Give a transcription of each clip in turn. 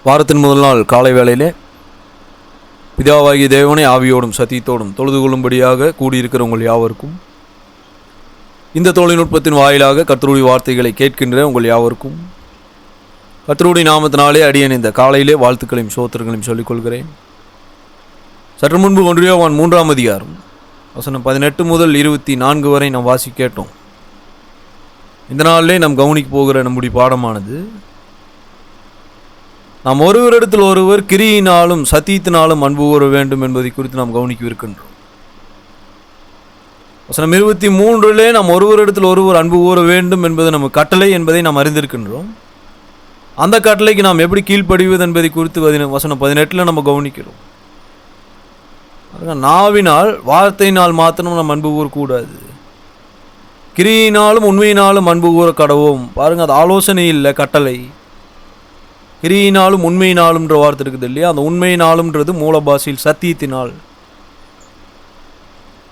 வாரத்தின் முதல் நாள் காலை வேளையிலே பிதாவாகிய தேவனை ஆவியோடும் சத்தியத்தோடும் தொழுது கொள்ளும்படியாக கூடியிருக்கிற உங்கள் யாவருக்கும், இந்த தொழில்நுட்பத்தின் வாயிலாக கர்த்தருடைய வார்த்தைகளை கேட்கின்ற உங்கள் யாவருக்கும் கர்த்தருடைய நாமத்தினாலே அடியேன் இந்த காலையிலே வாழ்த்துக்களையும் சோத்திரங்களையும் சொல்லிக்கொள்கிறேன். சற்று முன்பு 1 யோவான் 3ஆம் அதிகாரம் வசனம் 18 முதல் 24 வரை நாம் வாசி கேட்டோம். இந்த நாளிலே நாம் கவனிக்க போகிற நம்முடைய பாடமானது, நாம் ஒருவரிடத்தில் ஒருவர் கிரியினாலும் சத்தியத்தினாலும் அன்பு கூற வேண்டும் என்பதை குறித்து நாம் கவனிக்கவிருக்கின்றோம். வசனம் 23 நாம் ஒருவரிடத்தில் ஒருவர் அன்பு கூற வேண்டும் என்பது நம்ம கட்டளை என்பதை நாம் அறிந்திருக்கின்றோம். அந்த கட்டளைக்கு நாம் எப்படி கீழ்ப்படிவது என்பதை குறித்து வசனம் 18 நம்ம கவனிக்கிறோம். நாவினால் வார்த்தையினால் மாத்திரம் நம்ம அன்பு கூறக்கூடாது, கிரியினாலும் உண்மையினாலும் அன்பு கூற கடவோம். பாருங்க, அது ஆலோசனை இல்லை, கட்டளை. கிரியினாலும் உண்மையினாலும்ன்ற வார்த்தை இருக்குது இல்லையா, அந்த உண்மையினாலும்ன்றது மூல பாஷையில் சத்தியத்தினால்.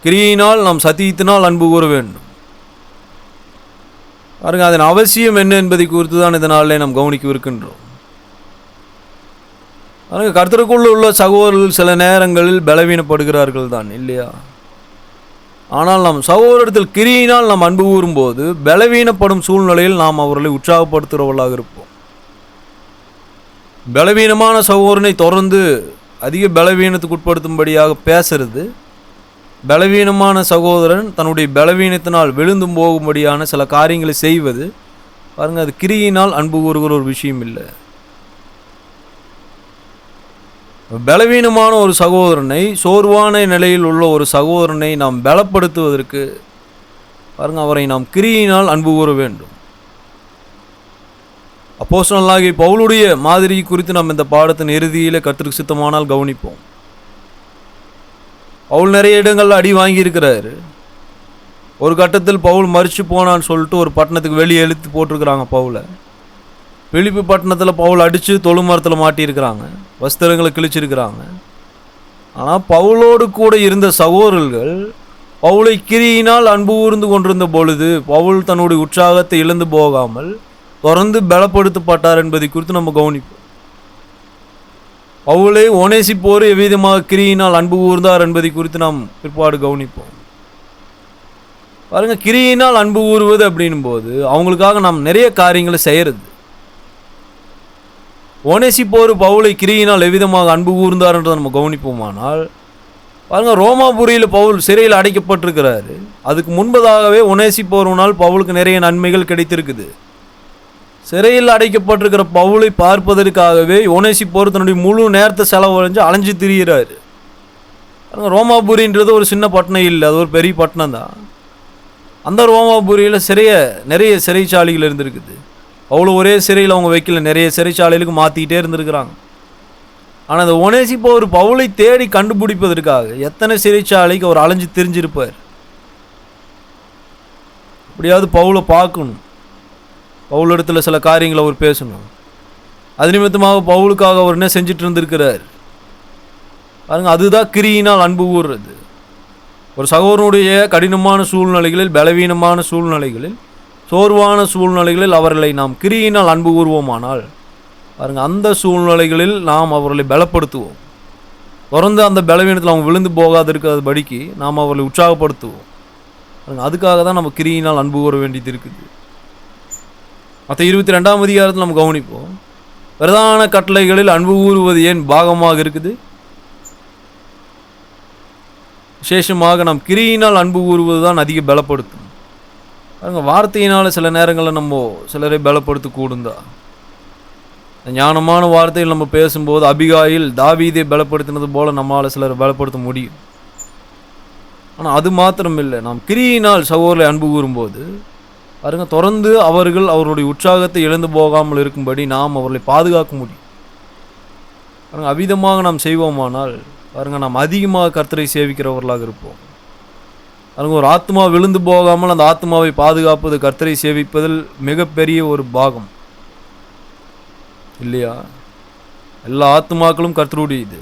கிரியினால் நாம் சத்தியத்தினால் அன்பு கூற வேண்டும். பாருங்க, அதன் அவசியம் என்ன என்பதை குறித்து தான் இதனாலே நாம் கவனிக்கவிருக்கின்றோம். பாருங்க, கர்த்தருக்குள்ள உள்ள சகோதரர்கள் சில நேரங்களில் பலவீனப்படுகிறார்கள் தான் இல்லையா. ஆனால் நாம் சகோதரத்தில் கிரியினால் நாம் அன்பு கூறும்போது பலவீனப்படும் சூழ்நிலையில் நாம் அவர்களை உற்சாகப்படுத்துகிறவர்களாக இருப்போம். பலவீனமான சகோதரனை தொடர்ந்து அதிக பலவீனத்துக்கு உட்படுத்தும்படியாக பேசுறது, பலவீனமான சகோதரன் தன்னுடைய பலவீனத்தினால் விழுந்தும் போகும்படியான சில காரியங்களை செய்வது, பாருங்கள், அது கிரியினால் அன்பு கூறுகிற ஒரு விஷயம் இல்லை. பலவீனமான ஒரு சகோதரனை, சோர்வான நிலையில் உள்ள ஒரு சகோதரனை நாம் பலப்படுத்துவதற்கு பாருங்கள், அவரை நாம் கிரியினால் அன்பு கூற வேண்டும். அப்போஸ்தலனாகிய பவுலுடைய மாதிரி குறித்து நாம் இந்த பாடத்தின் இறுதியில் கர்த்தருக்கு சித்தமானால் கவனிப்போம். பவுல் நிறைய இடங்களில் அடி வாங்கியிருக்கிறாரு. ஒரு கட்டத்தில் பவுல் மறித்து போனான்னு சொல்லிட்டு ஒரு பட்டணத்துக்கு வெளியே இழுத்து போட்டிருக்கிறாங்க பவுலை. பிலிப்பி பட்டணத்தில் பவுல் அடித்து தொழுமரத்தில் மாட்டியிருக்கிறாங்க, வஸ்திரங்களை கிழிச்சிருக்கிறாங்க. ஆனால் பவுலோடு கூட இருந்த சகோதரர்கள் பவுலை கிரியினால் அன்பு கூர்ந்து கொண்டிருந்த பொழுது பவுல் தன்னுடைய உற்சாகத்தை இழந்து போகாமல் தொடர்ந்து பலப்படுத்தப்பட்டார் என்பதை குறித்து நம்ம கவனிப்போம். பவுலை ஒனேசிப்போர் எவ்விதமாக கிரியினால் அன்பு கூர்ந்தார் என்பதை குறித்து நாம் பிற்பாடு கவனிப்போம். பாருங்கள், கிரியினால் அன்பு கூறுவது அப்படின்னும் போது அவங்களுக்காக நாம் நிறைய காரியங்களை செய்கிறது. ஒனேசிப்போர் பவுலை கிரியினால் எவ்விதமாக அன்பு கூர்ந்தார் என்று நம்ம கவனிப்போமானால், பாருங்கள், ரோமாபுரியில் பவுல் சிறையில் அடைக்கப்பட்டிருக்கிறாரு. அதுக்கு முன்பதாகவே ஒனேசிப்போருனால் பவுலுக்கு நிறைய நன்மைகள் கிடைத்திருக்குது. சிறையில் அடைக்கப்பட்டிருக்கிற பவுலை பார்ப்பதற்காகவே ஒனேசிப்போர் தன்னுடைய முழு நேரத்தை செலவழிஞ்சு அலைஞ்சு திரிகிறாரு. ரோமாபுரின்றது ஒரு சின்ன பட்டணம் இல்லை, அது ஒரு பெரிய பட்டணம் தான். அந்த ரோமாபுரியில் நிறைய சிறைச்சாலைகள் இருந்திருக்குது. பவுல் ஒரே சிறையில் அவங்க வைக்கல, நிறைய சிறைச்சாலைகளுக்கு மாற்றிக்கிட்டே இருந்திருக்கிறாங்க. ஆனால் அந்த ஒனேசிப்போர் பவுலை தேடி கண்டுபிடிப்பதற்காக எத்தனை சிறைச்சாலைக்கு அவர் அலைஞ்சு திரிஞ்சிருப்பார். எப்படியாவது பவுலை பார்க்கணும், பவுலிடத்தில் சில காரியங்களை அவர் பேசணும். அது நிமித்தமாக பவுலுக்காக அவர் என்ன செஞ்சுட்டு இருந்திருக்கிறார் பாருங்க. அதுதான் கிரியினால் அன்பு கூறுறது. ஒரு சகோதரனுடைய கடினமான சூழ்நிலைகளில், பலவீனமான சூழ்நிலைகளில், சோர்வான சூழ்நிலைகளில் அவர்களை நாம் கிரியினால் அன்பு கூறுவோமானால் பாருங்க, அந்த சூழ்நிலைகளில் நாம் அவர்களை பலப்படுத்துவோம். தொடர்ந்து அந்த பலவீனத்தில் அவங்க விழுந்து போகாதிருக்கிறது படிக்கு நாம் அவர்களை உற்சாகப்படுத்துவோம். அதுக்காக தான் நம்ம கிரியினால் அன்பு கூற வேண்டியது இருக்குது. மற்ற 22ஆம் அதிகாரத்தில் நம்ம கவனிப்போம். பிரதான கட்டளைகளில் அன்பு கூறுவது ஏன் பாகமாக இருக்குது? விசேஷமாக நாம் கிரியினால் அன்பு கூறுவது தான் அதிக பலப்படுத்தும். பாருங்க, வார்த்தையினால் சில நேரங்களில் நம்ம சிலரை பலப்படுத்தக்கூடும் தான். ஞானமான வார்த்தையில் நம்ம பேசும்போது அபிகாயில் தாவீதை பலப்படுத்தினது போல நம்மளால் சிலரை பலப்படுத்த முடியும். ஆனால் அது மாத்திரம் இல்லை, நாம் கிரியினால் சகோதரரை அன்பு கூறும்போது பாருங்க, தொடர்ந்து அவர்கள் அவருடைய உற்சாகத்தை இழந்து போகாமல் இருக்கும்படி நாம் அவர்களை பாதுகாக்க முடியும். பாருங்க, அவ்விதமாக நாம் செய்வோமானால் பாருங்க, நாம் அதிகமாக கர்த்தரை சேவிக்கிறவர்களாக இருப்போம். பாருங்க, ஒரு ஆத்மா விழுந்து போகாமல் அந்த ஆத்மாவை பாதுகாப்பது கர்த்தரை சேவிப்பதில் மிகப்பெரிய ஒரு பாகம் இல்லையா. எல்லா ஆத்மாக்களும் கர்த்தருடைய இது.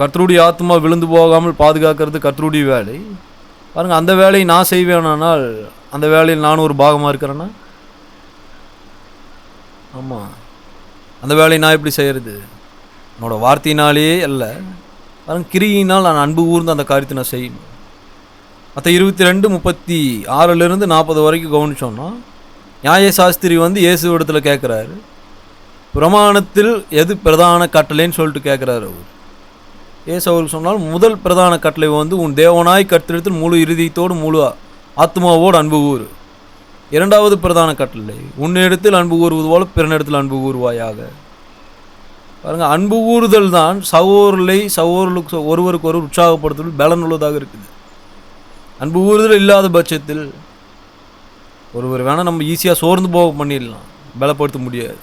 கர்த்தருடைய ஆத்மா விழுந்து போகாமல் பாதுகாக்கிறது கர்த்தருடைய வேலை. பாருங்க, அந்த வேலையை நான் செய்வேனானால் அந்த வேலையில் நானும் ஒரு பாகமாக இருக்கிறேன்னா, ஆமாம், அந்த வேலையை நான் எப்படி செய்கிறது? என்னோட வார்த்தையினாலேயே அல்ல, பாருங்க கிரியினால் நான் அன்பு கூர்ந்து அந்த காரியத்தை நான் செய்யணும். மற்ற 22:36 வரைக்கும் கவனிச்சோம்னா, நியாயசாஸ்திரி இயேசு இடத்துல கேட்குறாரு, பிரமாணத்தில் எது பிரதான கட்டளைன்னு சொல்லிட்டு கேட்குறாரு. அவர் இயேசு அவருக்கு சொன்னால், முதல் பிரதான கட்டளை உன் தேவனாய் கர்த்தரிடத்தில் முழு இருதயத்தோடு முழு ஆத்மாவோடு அன்பு கூறு. இரண்டாவது பிரதான கட்டளை, உன்னிடத்தில் அன்பு கூறுவது போல பிறனிடத்தில் அன்பு கூறுவாயாக. பாருங்க, அன்பு கூறுதல் தான் சகோதரர்களுக்கு ஒருவருக்கு ஒரு உற்சாகப்படுத்துவது பலன் உள்ளதாக இருக்குது. அன்பு கூறுதல் இல்லாத பட்சத்தில் ஒருவர் வேணால் நம்ம ஈஸியாக சோர்ந்து போக பண்ணிடலாம், பலப்படுத்த முடியாது.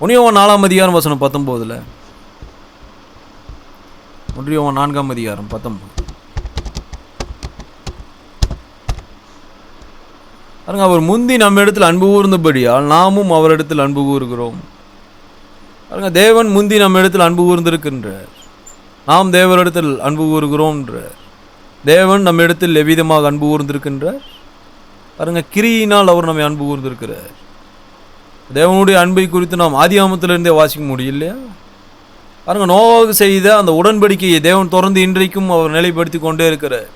1 யோவான் 4:19, 1 யோவான் 4:19 பாருங்க, அவர் முந்தி நம்ம இடத்தில் அன்பு கூர்ந்தபடியால் நாமும் அவரிடத்தில் அன்பு கூறுகிறோம். பாருங்க, தேவன் முந்தி நம்ம இடத்தில் அன்பு கூர்ந்திருக்கின்றார், நாம் தேவரிடத்தில் அன்பு கூறுகிறோம்ன்றார். தேவன் நம்ம இடத்தில் எவ்விதமாக அன்பு கூர்ந்திருக்கின்றார்? பாருங்க, கிரியினால் அவர் நம்மை அன்பு கூர்ந்திருக்கிறார். தேவனுடைய அன்பை குறித்து நாம் ஆதியாமத்திலிருந்தே வாசிக்க முடியலையா? பாருங்க, நோவாவுக்கு செய்த அந்த உடன்படிக்கையை தேவன் தொடர்ந்து இன்றைக்கும் அவர் நிலைப்படுத்தி கொண்டே இருக்கிறார்.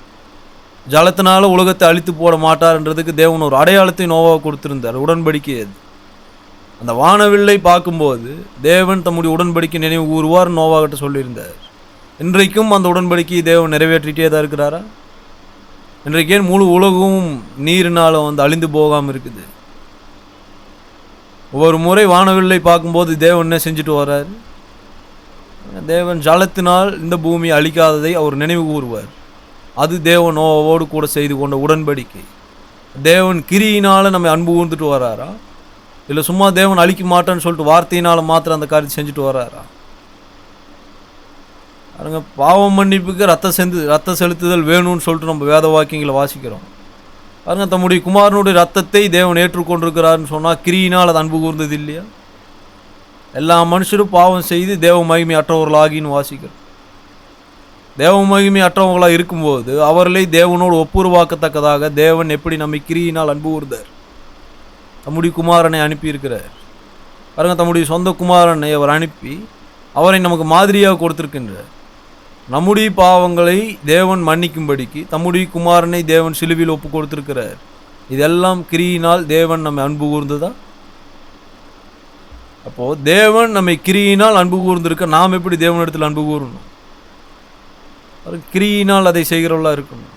ஜலத்தினால உலகத்தை அழித்து போட மாட்டார்ன்றதுக்கு தேவன் ஒரு அடையாளத்தை நோவாவை கொடுத்திருந்தார், உடன்படிக்கை. அது அந்த வானவில்லை பார்க்கும்போது தேவன் தம்முடைய உடன்படிக்கை நினைவு கூறுவார் நோவாகிட்ட சொல்லியிருந்தார். இன்றைக்கும் அந்த உடன்படிக்கையை தேவன் நிறைவேற்றிட்டே தான் இருக்கிறாரா? இன்றைக்கு ஏன் முழு உலகமும் நீரினால் அழிந்து போகாமல் இருக்குது? ஒவ்வொரு முறை வானவில்லை பார்க்கும்போது தேவன் என்ன செஞ்சுட்டு வர்றாரு? தேவன் ஜலத்தினால் இந்த பூமியை அழிக்காததை அவர் நினைவு கூறுவார். அது தேவன் நோவோடு கூட செய்து கொண்ட உடன்படிக்கை. தேவன் கிரியினால் நம்ம அன்பு கூர்ந்துட்டு வராரா, இல்லை சும்மா தேவன் அழிக்க மாட்டேன்னு சொல்லிட்டு வார்த்தையினால் மாத்திரம் அந்த காரியத்தை செஞ்சுட்டு வராரா? பாருங்க, பாவம் மன்னிப்புக்கு ரத்த செலுத்துதல் வேணும்னு சொல்லிட்டு நம்ம வேத வாக்கியங்களை வாசிக்கிறோம். பாருங்க, தம்முடைய குமாரனுடைய ரத்தத்தை தேவன் ஏற்றுக்கொண்டிருக்கிறாருன்னு சொன்னால் கிரியினால் அது அன்பு கூர்ந்தது இல்லையா? எல்லா மனுஷரும் பாவம் செய்து தேவ மகிமை அற்றவர்களாகின்னு வாசிக்கிறோம். தேவ மகிமை அற்றவங்களாக இருக்கும்போது அவர்களை தேவனோடு ஒப்புருவாக்கத்தக்கதாக தேவன் எப்படி நம்மை கிரியினால் அன்பு கூர்ந்தார்? தம்முடைய குமாரனை அனுப்பியிருக்கிறார். பாருங்க, தம்முடைய சொந்த குமாரனை அவர் அனுப்பி அவரை நமக்கு மாதிரியாக கொடுத்திருக்கின்றார். நம்முடைய பாவங்களை தேவன் மன்னிக்கும்படிக்கு தம்முடைய குமாரனை தேவன் சிலுவையில் ஒப்பு கொடுத்திருக்கிறார். இதெல்லாம் கிரியினால் தேவன் நம்மை அன்பு கூர்ந்ததா? அப்போது தேவன் நம்மை கிரியினால் அன்பு கூர்ந்திருக்க நாம் எப்படி தேவனிடத்தில் அன்பு கூறணும்? கிரியினால் அதை செய்கிறவர்களாக இருக்கணும்.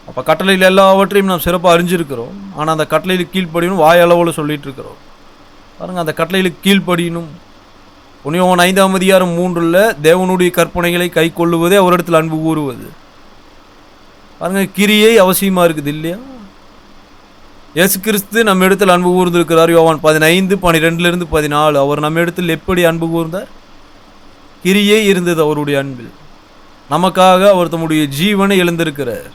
அப்போ கட்டளையில் எல்லாவற்றையும் நாம் சிறப்பாக அறிஞ்சிருக்கிறோம், ஆனால் அந்த கட்டளையில் கீழ்ப்படியணும் வாயளவில் சொல்லிட்டு இருக்கிறோம். பாருங்கள், அந்த கட்டளையில் கீழ்ப்படியணும். 1 யோவான் 5:3 தேவனுடைய கற்பனைகளை கை கொள்ளுவதே அவரிடத்தில் அன்பு கூறுவது. பாருங்கள், கிரியை அவசியமாக இருக்குது இல்லையா? இயேசு கிறிஸ்து நம்ம இடத்தில் அன்பு கூர்ந்திருக்கிறார். யோவான் 15:12-14 அவர் நம்ம இடத்தில் எப்படி அன்பு கூர்ந்தார்? கிரியை இருந்தது அவருடைய அன்பில். நமக்காக அவர் தம்முடைய ஜீவனை இழந்திருக்கிறார்.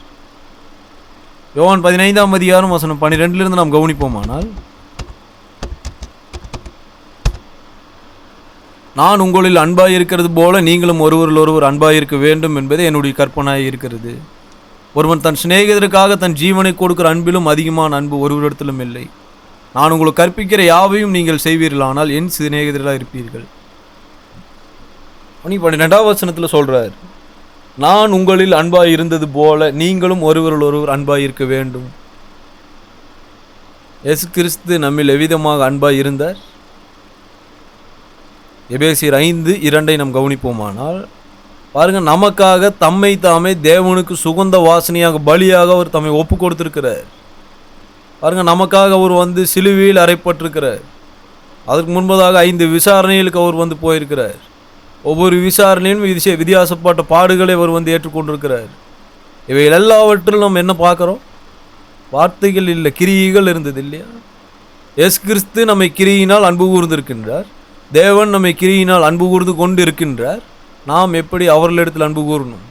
யோவான் 15:12 நாம் கவனிப்போமானால், நான் உங்களில் அன்பாய் இருக்கிறது போல நீங்களும் ஒருவரில் ஒருவர் அன்பாய் இருக்க வேண்டும் என்பதே என்னுடைய கற்பனாய் இருக்கிறது. ஒருவன் தன் சிநேகிதருக்காக தன் ஜீவனை கொடுக்கிற அன்பிலும் அதிகமான அன்பு ஒருவரிடத்திலும் இல்லை. நான் உங்களுக்கு கற்பிக்கிற யாவையும் நீங்கள் செய்வீர்களானால் என் சிநேகிதர்களாக இருப்பீர்கள். 12 சொல்றார், நான் உங்களில் அன்பாய் இருந்தது போல நீங்களும் ஒருவரில் ஒருவர் அன்பாய் இருக்க வேண்டும். இயேசு கிறிஸ்து நம்மில் எவ்விதமாக அன்பாய் இருந்தார்? எபேசியர் 5:2 நாம் கவனிப்போமானால், பாருங்க, நமக்காக தம்மை தாமே தேவனுக்கு சுகந்த வாசனையாக பலியாக அவர் தம்மை ஒப்பு கொடுத்திருக்கிறார். பாருங்க, நமக்காக அவர் சிலுவையில் அறைப்பட்டிருக்கிறார். அதற்கு முன்பதாக 5 விசாரணைகளுக்கு அவர் போயிருக்கிறார். ஒவ்வொரு விசாரணையும் வித்தியாசப்பட்ட பாடுகளை அவர் ஏற்றுக்கொண்டிருக்கிறார். இவைகள் எல்லாவற்றிலும் நம்ம என்ன பார்க்குறோம்? வார்த்தைகள் இல்லை, கிரியைகள் இருந்தது இல்லையா? இயேசு கிறிஸ்து நம்மை கிரியினால் அன்பு கூர்ந்திருக்கின்றார். தேவன் நம்மை கிரியினால் அன்பு கூர்ந்து கொண்டு இருக்கின்றார். நாம் எப்படி அவர்களிடத்தில் அன்பு கூறணும்?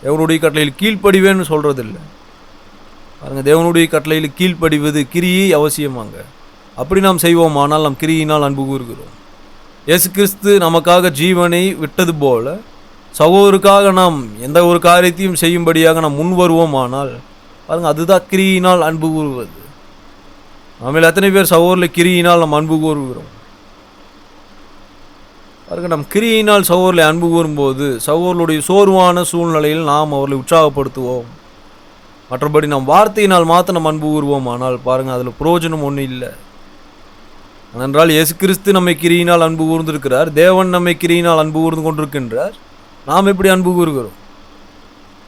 தேவனுடைய கட்டளையில் கீழ்ப்படிவேன்னு சொல்கிறதில்லை. பாருங்கள், தேவனுடைய கட்டளையில் கீழ்ப்படிவது கிரியை அவசியமாங்க. அப்படி நாம் செய்வோமானால் நாம் கிரியினால் அன்பு கூறுகிறோம். இயேசு கிறிஸ்து நமக்காக ஜீவனை விட்டது போல சகோதரருக்காக நாம் எந்த ஒரு காரியத்தையும் செய்யும்படியாக நாம் முன் வருவோமானால் பாருங்கள், அதுதான் கிரியினால் அன்பு கூறுவது. நம்மள எத்தனை பேர் சகோதரில் கிரியினால் நம்ம அன்பு கூறுகிறோம்? பாருங்க, நம் கிரியினால் சகோதரில் அன்பு கூறும்போது சகோதரருடைய சோர்வான சூழ்நிலையில் நாம் அவர்களை உற்சாகப்படுத்துவோம். மற்றபடி நம் வார்த்தையினால் மாத்திரம் நம்ம அன்பு கூறுவோம். ஆனால் பாருங்கள், அதில் பிரயோஜனம் ஒன்றும் இல்லை. ஏனென்றால் இயேசு கிறிஸ்து நம்மை கிரியினால் அன்பு கூர்ந்திருக்கிறார். தேவன் நம்மை கிரியினால் அன்பு கூர்ந்து கொண்டிருக்கின்றார். நாம் எப்படி அன்பு கூறுகிறோம்?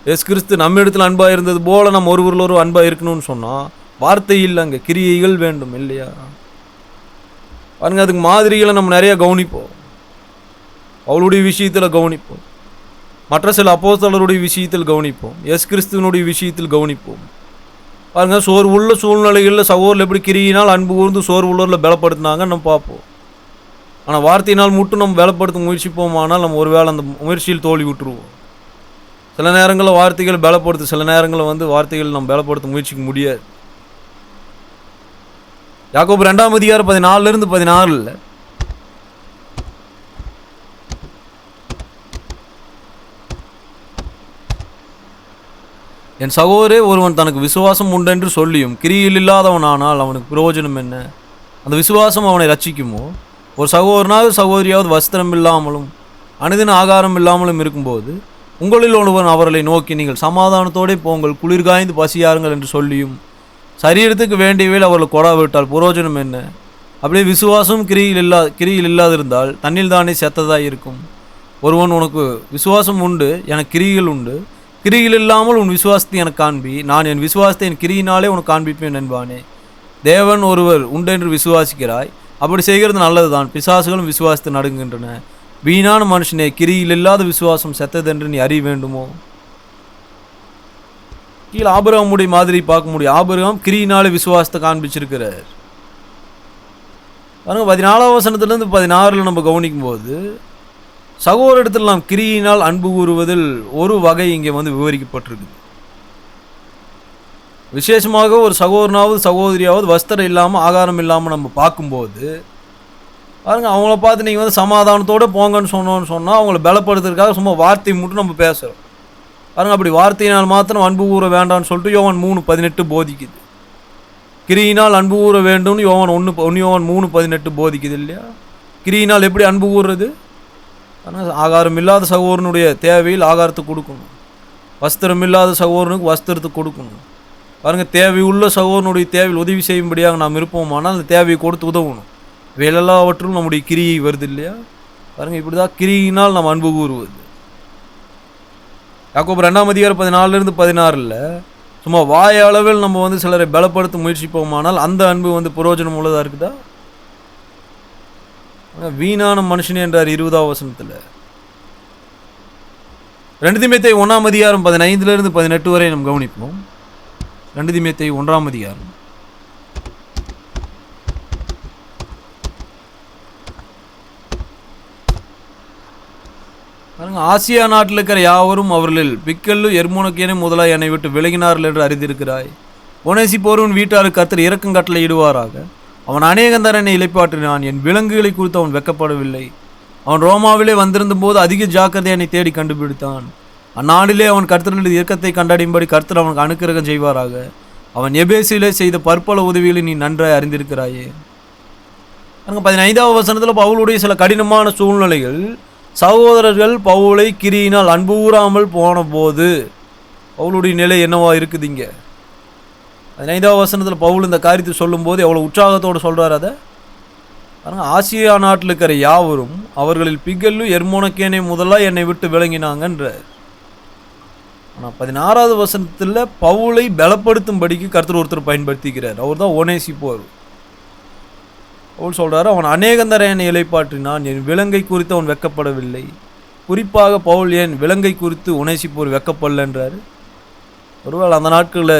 இயேசு கிறிஸ்து நம்ம இடத்துல அன்பாக இருந்தது போல நம்ம ஒருவரில் அன்பாக இருக்கணும்னு சொன்னால் வார்த்தை இல்லைங்க, கிரியைகள் வேண்டும் இல்லையா? பாருங்க, அதுக்கு மாதிரிகளை நம்ம நிறைய கவனிப்போம். அவளுடைய விஷயத்தில் கவனிப்போம், மற்ற சில அப்போஸ்தலருடைய விஷயத்தில் கவனிப்போம், இயேசு கிறிஸ்துவனுடைய விஷயத்தில் கவனிப்போம். பாருங்க, சோர்வுள்ள சூழ்நிலைகளில் சகோதரர்கள் எப்படி கிரியினால் அன்பு கூர்ந்து சோர்வுள்ளவர்களை பலப்படுத்தினாங்க நம்ம பார்ப்போம். ஆனால் வார்த்தையினால் மட்டும் நம்ம பலப்படுத்த முயற்சிப்போமானால் நம்ம ஒருவேளை அந்த முயற்சியில் தோல்வி விட்டுருவோம். சில நேரங்களில் வார்த்தைகள் பலப்படுத்து, சில நேரங்களில் வார்த்தைகள் நம்ம பலப்படுத்த முயற்சிக்க முடியாது. யாக்கோபு 2ஆம் அதிகாரம் 14-16 என் சகோதரே, ஒருவன் தனக்கு விசுவாசம் உண்டென்று சொல்லியும் கிரியில் இல்லாதவனானால் அவனுக்கு பிரயோஜனம் என்ன? அந்த விசுவாசம் அவனை ரட்சிக்குமோ? ஒரு சகோதரனாவது சகோதரியாவது வஸ்திரம் இல்லாமலும் அனுதின ஆகாரம் இல்லாமலும் இருக்கும்போது உங்களில் ஒருவன் அவர்களை நோக்கி நீங்கள் சமாதானத்தோடே போங்கள், குளிர்காய்ந்து பசியாருங்கள் என்று சொல்லியும் சரீரத்துக்கு வேண்டியவையில் அவர்கள் கொடாவிட்டால் புரோஜனம் என்ன? அப்படியே விசுவாசம் கிரியில் இல்லாதிருந்தால் தன்னில் தானே செத்ததாக இருக்கும். ஒருவன் உனக்கு விசுவாசம் உண்டு, எனக்கு கிரிகள் உண்டு, கிரியில் இல்லாமல் உன் விசுவாசத்தை எனக்கு காண்பி, நான் என் விசுவாசத்தை என் கிரியினாலே உனக்கு காண்பிப்பேன் என்பானே. தேவன் ஒருவர் உண்டென்று விசுவாசிக்கிறாய், அப்படி செய்கிறது நல்லது தான். பிசாசுகளும் விசுவாசத்தை நடுங்குகின்றன. வீணான மனுஷனே, கிரியில் இல்லாத விசுவாசம் செத்ததென்று நீ அறிய வேண்டுமோ? கீழே ஆபிரகாமுடைய மாதிரி பார்க்க முடியும். ஆபிரகாம் கிரியினாலே விசுவாசத்தை காண்பிச்சிருக்கிறார். பாருங்க, 14ஆம் வசனத்திலிருந்து 16 நம்ம கவனிக்கும் போது சகோதரத்தில் நாம் கிரியினால் அன்பு கூறுவதில் ஒரு வகை இங்கே விவரிக்கப்பட்டிருக்கு. விசேஷமாக ஒரு சகோதரனாவது சகோதரியாவது வஸ்திரம் இல்லாமல் ஆகாரம் இல்லாமல் நம்ம பார்க்கும்போது பாருங்க, அவங்கள பார்த்து நீங்கள் சமாதானத்தோடு போங்கன்னு சொன்னால் அவங்கள பலப்படுத்துறதுக்காக சும்மா வார்த்தை மட்டும் நம்ம பேசுகிறோம். பாருங்க, அப்படி வார்த்தையினால் மாத்திரம் அன்பு கூற வேண்டாம்னு சொல்லிட்டு யோவான் 3:18 போதிக்குது. கிரியினால் அன்பு கூற வேண்டும்னு யோவான் 3:18 போதிக்குது இல்லையா? கிரியினால் எப்படி அன்பு கூறுறது? ஆனால் ஆகாரம் இல்லாத சகோதரனுடைய தேவையில் ஆகாரத்தை கொடுக்கணும், வஸ்திரம் இல்லாத சகோதரனுக்கு வஸ்திரத்தை கொடுக்கணும். பாருங்கள், தேவையுள்ள சகோதரனுடைய தேவையில் உதவி செய்யும்படியாக நாம் இருப்போமானால் அந்த தேவையை கொடுத்து உதவணும். வேலெல்லாவற்றும் நம்முடைய கிரியை வருது இல்லையா? பாருங்கள், இப்படி தான் கிரியினால் நாம் அன்பு கூறுவது. யாக்கோபு 2ஆம் அதிகாரம் 14-16 சும்மா வாய அளவில் நம்ம சிலரை பலப்படுத்த முயற்சிப்போமானால் அந்த அன்பு பிரயோஜனம் உள்ளதாக இருக்குதா? வீணான மனுஷனே என்றார் 20ஆம் வசனத்தில். 2 தீமோத்தேயு 1ஆம் அதிகாரம் 15-18 வரை நம்ம கவனிப்போம். 2 தீமோத்தேயு 1ஆம் அதிகாரம் ஆசியா நாட்டில் இருக்கிற யாவரும் அவர்களில் பிக்கல்லு எர்மோனக்கேனே முதலாக என்னை விட்டு விலகினார்கள் என்று அறிந்திருக்கிறாய். ஒனேசிப்போரின் வீட்டாருக்கு கர்த்தர் இரக்கம் கட்டளை இடுவாராக. அவன் அநேகந்தர் என்னை இளைப்பாற்றினான், என் விலங்குகளை குறித்து அவன் வெட்கப்படவில்லை. அவன் ரோமாவிலே வந்திருந்த போது அதிக ஜாக்கிரதை என்னை தேடி கண்டுபிடித்தான். அந்நாளிலே அவன் கர்த்தரில் இரக்கத்தை கண்டடையும்படி கர்த்தர் அவனுக்கு அனுக்கிரகம் செய்வாராக. அவன் எபேசிலே செய்த பற்பல உதவிகளை நீ நன்றாய் அறிந்திருக்கிறாயே. அங்கே 15ஆம் வசனத்தில் பவுலுடைய சில கடினமான சூழ்நிலைகள், சகோதரர்கள் பவுலை கிரியினால் அன்பு கூறாமல் போன போது பவுலுடைய நிலை என்னவா இருக்குதுங்க? 15ஆம் வசனத்தில் பவுல் இந்த காரியத்தை சொல்லும்போது எவ்வளோ உற்சாகத்தோடு சொல்கிறார். அதை பாருங்கள், ஆசியா நாட்டில் இருக்கிற யாவரும் அவர்களில் பிக்கல்லு எர்மோனக்கேனே முதலாக என்னை விட்டு விளங்கினாங்கன்ற. ஆனால் 16ஆவது வசனத்தில் பவுலை பலப்படுத்தும்படிக்கு கர்த்தர் ஒருத்தர் பயன்படுத்திக்கிறார். அவர் தான் ஒனேசிப்போர். பவுல் சொல்கிறார், அவன் அநேகந்தரை என்னை இளைப்பாற்றினான், என் விலங்கை குறித்து அவன் வெட்கப்படவில்லை. குறிப்பாக பவுல் ஏன் விலங்கை குறித்து ஒனேசிப்போர் வெட்கப்படலன்றார். ஒருவேளை அந்த நாட்களில்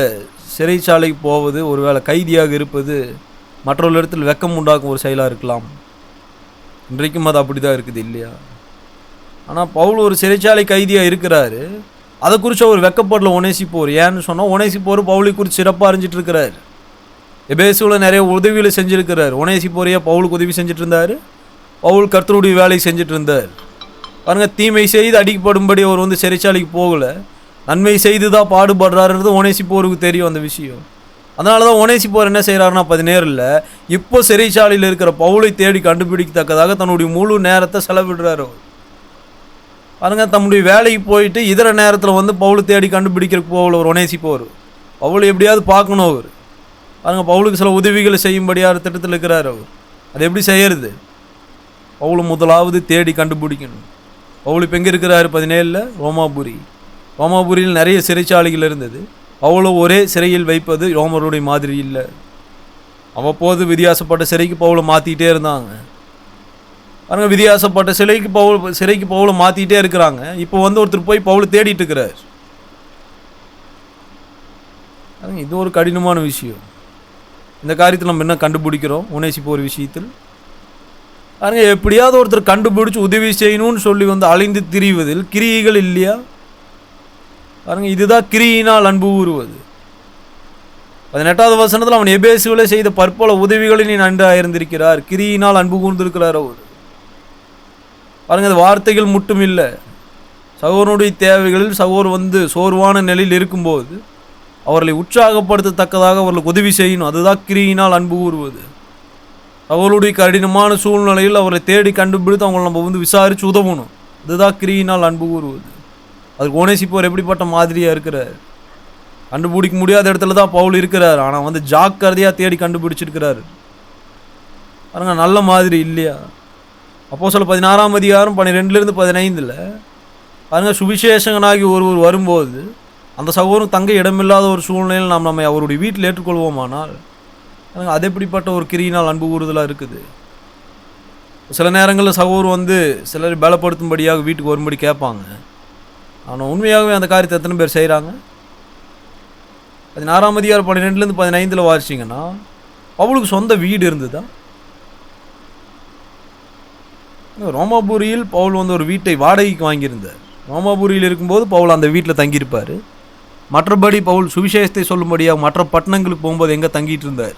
சிறைச்சாலைக்கு போவது, ஒருவேளை கைதியாக இருப்பது மற்றவர்களிடத்தில் வெக்கம் உண்டாக்கும் ஒரு செயலாக இருக்கலாம். இன்றைக்கும் அது அப்படி தான் இருக்குது இல்லையா? ஆனால் பவுல் ஒரு சிறைச்சாலை கைதியாக இருக்கிறாரு, அதை குறித்து அவர் வெக்கப்படல ஒனேசிப்போர். ஏன்னு சொன்னால் ஒனேசிப்போர் பவுலை குறித்து சிறப்பாக அறிஞ்சிட்டு இருக்கிறார். எபேசுவில் நிறைய உதவிகளை செஞ்சுருக்கிறார். ஒனேசிப்போரையா பவுலுக்கு உதவி செஞ்சுட்டு இருந்தார். பவுல் கர்த்தருடைய வேலையை செஞ்சுட்டு இருந்தார். பாருங்கள், தீமை செய்து அடிக்கப்படும்படி அவர் சிறைச்சாலைக்கு போகலை, நன்மை செய்து தான் பாடுபடுறாருன்றது ஒனேசிப்போருக்கு தெரியும் அந்த விஷயம். அதனால தான் ஒனேசிப்போர் என்ன செய்கிறாருன்னா 17 இப்போ சிறைச்சாலையில் இருக்கிற பவுலை தேடி கண்டுபிடிக்கத்தக்கதாக தன்னுடைய முழு நேரத்தை செலவிடுறாரு. பாருங்க, தன்னுடைய வேலைக்கு போயிட்டு இதர நேரத்தில் வந்து பவுலை தேடி கண்டுபிடிக்கிறதுக்கு போகல ஒரு ஒனேசிப்போர். பவுலை எப்படியாவது பார்க்கணும் அவர். பாருங்க, பவுலுக்கு சில உதவிகளை செய்யும்படியாக திட்டத்தில் இருக்கிறார் அவர். அது எப்படி செய்யறது? பவுலை முதலாவது தேடி கண்டுபிடிக்கணும். பவுல் இப்போ எங்கே இருக்கிறாரு? 17 ரோமாபுரி. ரோமாபுரியில் நிறைய சிறைச்சாலைகள் இருந்தது. பவுலை ஒரே சிறையில் வைப்பது ரோமருடைய மாதிரி இல்லை. அவ்வப்போது வித்தியாசப்பட்ட சிறைக்கு பவுலை மாற்றிக்கிட்டே இருந்தாங்க. பாருங்க, வித்தியாசப்பட்ட சிறைக்கு பவுலை மாற்றிக்கிட்டே இருக்கிறாங்க. இப்போ வந்து ஒருத்தர் போய் பவுலை தேடிட்டு இருக்கிறார். இது ஒரு கடினமான விஷயம். இந்த காரியத்தில் நம்ம என்ன கண்டுபிடிக்கிறோம்? ஒனேசிப்போர் விஷயத்தில் பாருங்க, எப்படியாவது ஒருத்தர் கண்டுபிடிச்சு உதவி செய்யணும்னு சொல்லி வந்து அலைந்து திரிவதில் கிரியைகள் இல்லையா? பாருங்க, இதுதான் கிரியினால் அன்பு கூறுவது. 18வது வசனத்தில் அவன் எபேசுவிலே செய்த பற்பல உதவிகளில் நீ நன்றாயிருந்திருக்கிறார். கிரியினால் அன்பு கூர்ந்திருக்கிறார் அவர். பாருங்க, அது வார்த்தைகள் மட்டும் இல்லை. சகோதரனுடைய தேவைகளில் சகோதரர் வந்து சோர்வான நிலையில் இருக்கும்போது அவர்களை உற்சாகப்படுத்தத்தக்கதாக அவர்களுக்கு உதவி செய்யணும். அதுதான் கிரியினால் அன்பு கூறுவது. அவர்களுடைய கடினமான சூழ்நிலையில் அவரை தேடி கண்டுபிடித்து அவங்களை நம்ம வந்து விசாரித்து உதவணும். அதுதான் கிரியினால் அன்பு கூறுவது. அதுக்கு ஒனேசிப்போர் எப்படிப்பட்ட மாதிரியாக இருக்கிறார்? கண்டுபிடிக்க முடியாத இடத்துல தான் பவுல் இருக்கிறார். ஆனால் வந்து ஜாக்கிரதையாக தேடி கண்டுபிடிச்சிருக்கிறார். பாருங்க, நல்ல மாதிரி இல்லையா? அப்போஸ்தலர் 16ஆம் அதிகாரம் 12 15 பாருங்க, சுவிசேஷகனாகி ஒருவர் வரும்போது அந்த சகோதரன் தங்க இடமில்லாத ஒரு சூழ்நிலையில் நாம் நம்மை அவருடைய வீட்டில் ஏற்றுக்கொள்வோமானால் அது எப்படிப்பட்ட ஒரு கிரியினால் அன்பு கூறுதலாக இருக்குது. சில நேரங்களில் சகோதரர் வந்து சிலர் பலப்படுத்தும்படியாக வீட்டுக்கு வரும்படி கேட்பாங்க. ஆனால் உண்மையாகவே அந்த காரியத்தை எத்தனை பேர் செய்கிறாங்க? 16ஆம் அதிகாரம் 12 15 வாசிச்சிங்கன்னா பவுலுக்கு சொந்த வீடு இருந்ததா? ரோமாபுரியில் பவுல் வந்து ஒரு வீட்டை வாடகைக்கு வாங்கியிருந்தார். ரோமாபுரியில் இருக்கும்போது பவுல் அந்த வீட்டில் தங்கியிருப்பார். மற்றபடி பவுல் சுவிசேஷத்தை சொல்லும்படியாக மற்ற பட்டணங்களுக்கு போகும்போது எங்கே தங்கிட்டு இருந்தார்?